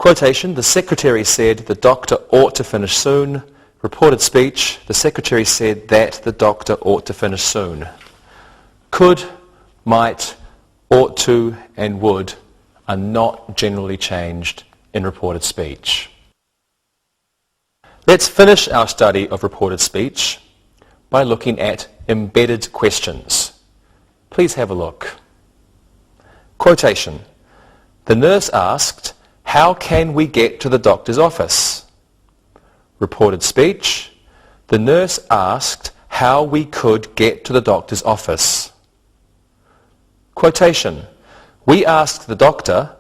Quotation, the secretary said the doctor ought to finish soon. Reported speech, the secretary said that the doctor ought to finish soon. Could, might, ought to, and would are not generally changed in reported speech. Let's finish our study of reported speech by looking at embedded questions. Please have a look. Quotation, the nurse asked, how can we get to the doctor's office? Reported speech, the nurse asked how we could get to the doctor's office. Quotation, we asked the doctor,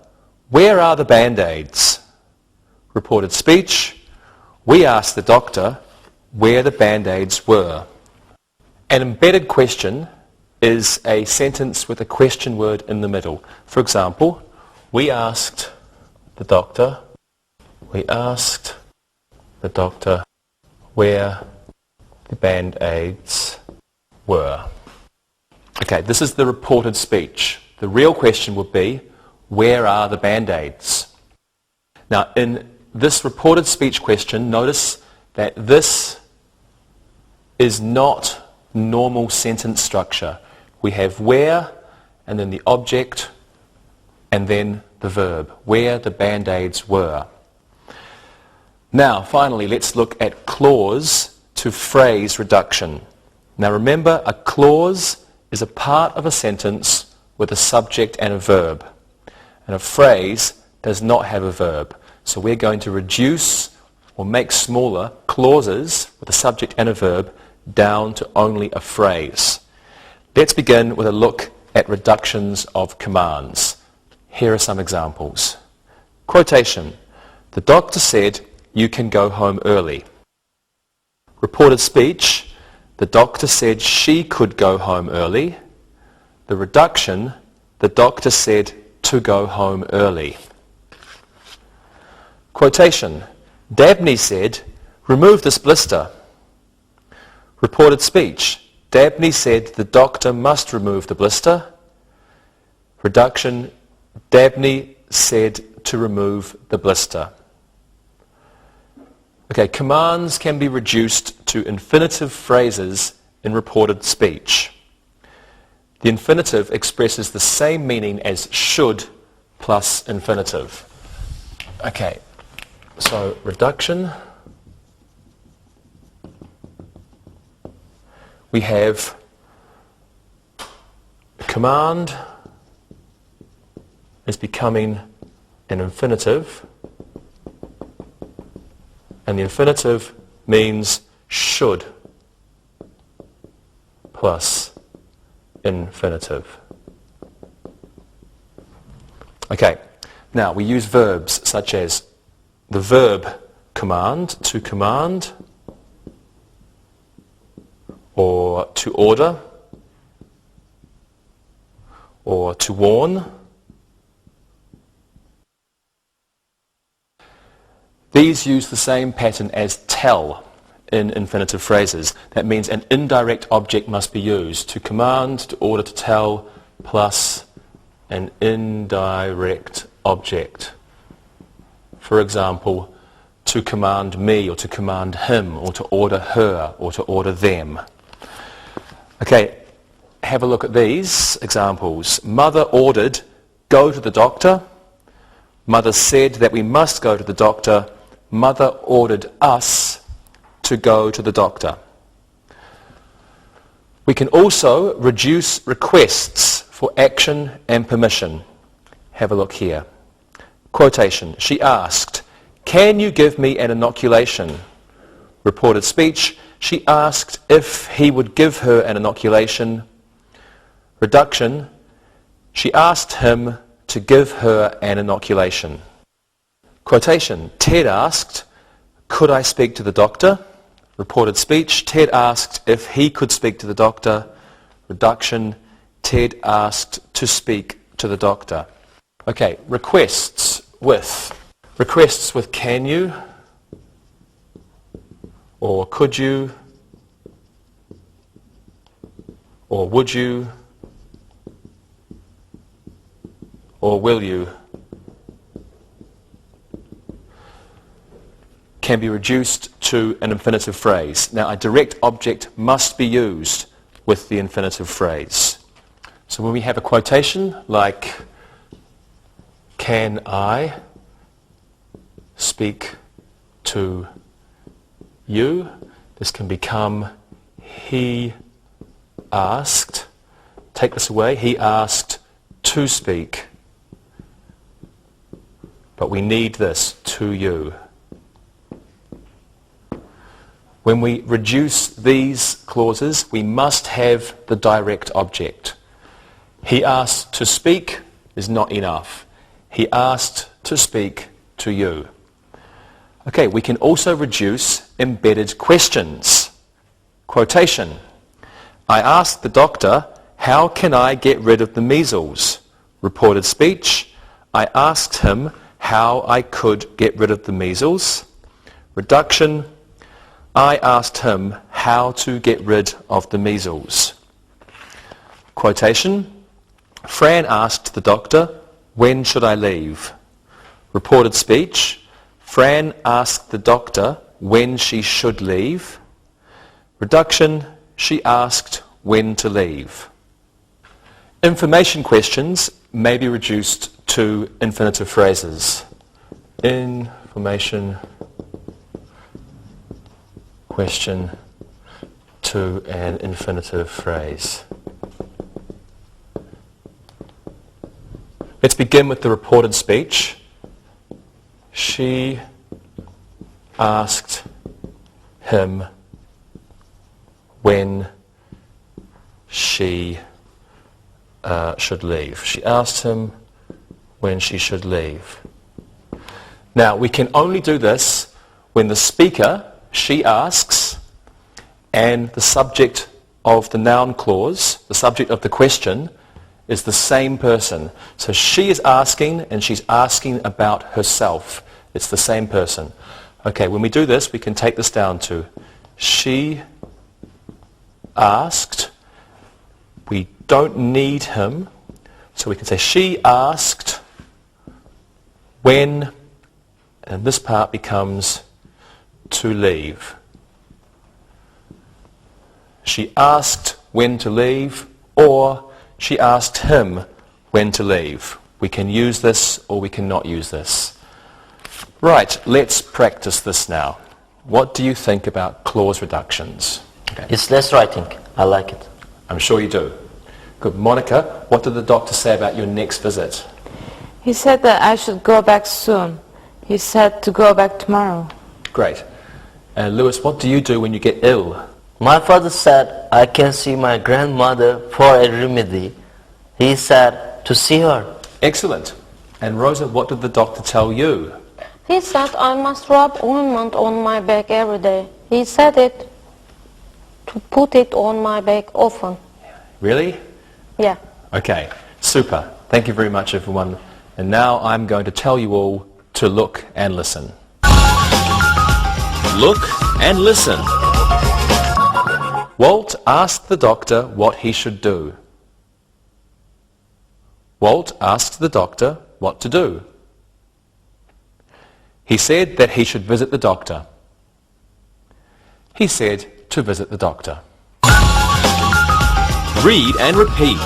where are the Band-Aids? Reported speech, we asked the doctor where the Band-Aids were. An embedded question is a sentence with a question word in the middle. For example, we asked the doctor where the Band-Aids were. Okay, this is the reported speech. The real question would be, where are the Band-Aids? Now, in this reported speech question, notice that this is not normal sentence structure. We have where, and then the object, and then the verb, where the Band-Aids were. Now, finally, let's look at clause to phrase reduction. Now remember, a clause is a part of a sentence with a subject and a verb. And a phrase does not have a verb. So we're going to reduce or make smaller clauses with a subject and a verb down to only a phrase. Let's begin with a look at reductions of commands. Here are some examples. Quotation, the doctor said you can go home early. Reported speech, the doctor said she could go home early. The reduction, the doctor said to go home early. Quotation, Dabney said, remove this blister. Reported speech, Dabney said the doctor must remove the blister. Reduction, Dabney said to remove the blister. Okay, commands can be reduced to infinitive phrases in reported speech. The infinitive expresses the same meaning as should plus infinitive. Okay, so reduction. We have a command is becoming an infinitive, and the infinitive means should plus infinitive. Okay, now we use verbs such as the verb command, to command, or to order, or to warn. These use the same pattern as tell in infinitive phrases. That means an indirect object must be used. To command, to order, to tell, plus an indirect object. For example, to command me, or to command him, or to order her, or to order them. Okay, have a look at these examples. Mother ordered, go to the doctor. Mother said that we must go to the doctor. Mother ordered us to go to the doctor. We can also reduce requests for action and permission. Have a look here. Quotation, she asked, can you give me an inoculation? Reported speech, she asked if he would give her an inoculation. Reduction, she asked him to give her an inoculation. Quotation, Ted asked, could I speak to the doctor? Reported speech, Ted asked if he could speak to the doctor. Reduction, Ted asked to speak to the doctor. Okay, requests with can you, or could you, or would you, or will you. can be reduced to an infinitive phrase. Now, a direct object must be used with the infinitive phrase. So when we have a quotation like, can I speak to you? This can become, he asked. Take this away. He asked to speak. But we need this, to you. When we reduce these clauses, we must have the direct object. He asked to speak is not enough. He asked to speak to you. Okay, we can also reduce embedded questions. Quotation. I asked the doctor, how can I get rid of the measles? Reported speech. I asked him how I could get rid of the measles. Reduction. I asked him how to get rid of the measles. Quotation. Fran asked the doctor, when should I leave? Reported speech. Fran asked the doctor when she should leave. Reduction. She asked when to leave. Information questions may be reduced to infinitive phrases. Information question to an infinitive phrase. Let's begin with the reported speech. She asked him when she should leave. She asked him when she should leave. Now, we can only do this when the speaker, she asks, and the subject of the noun clause, the subject of the question, is the same person. So she is asking, and she's asking about herself. It's the same person. Okay, when we do this, we can take this down to she asked. We don't need him, so we can say she asked when, and this part becomes to leave. She asked when to leave, or she asked him when to leave. We can use this or we cannot use this. Right, let's practice this now. What do you think about clause reductions? Okay. It's less writing. I like it. I'm sure you do. Good. Monica, what did the doctor say about your next visit? He said that I should go back soon. He said to go back tomorrow. Great. Lewis, what do you do when you get ill? My father said I can see my grandmother for a remedy. He said to see her. Excellent. And Rosa, what did the doctor tell you? He said I must rub ointment on my back every day. He said it to put it on my back often. Really? Yeah. Okay, super. Thank you very much, everyone. And now I'm going to tell you all to look and listen. Look and listen. Walt asked the doctor what he should do. Walt asked the doctor what to do. He said that he should visit the doctor. He said to visit the doctor. Read and repeat.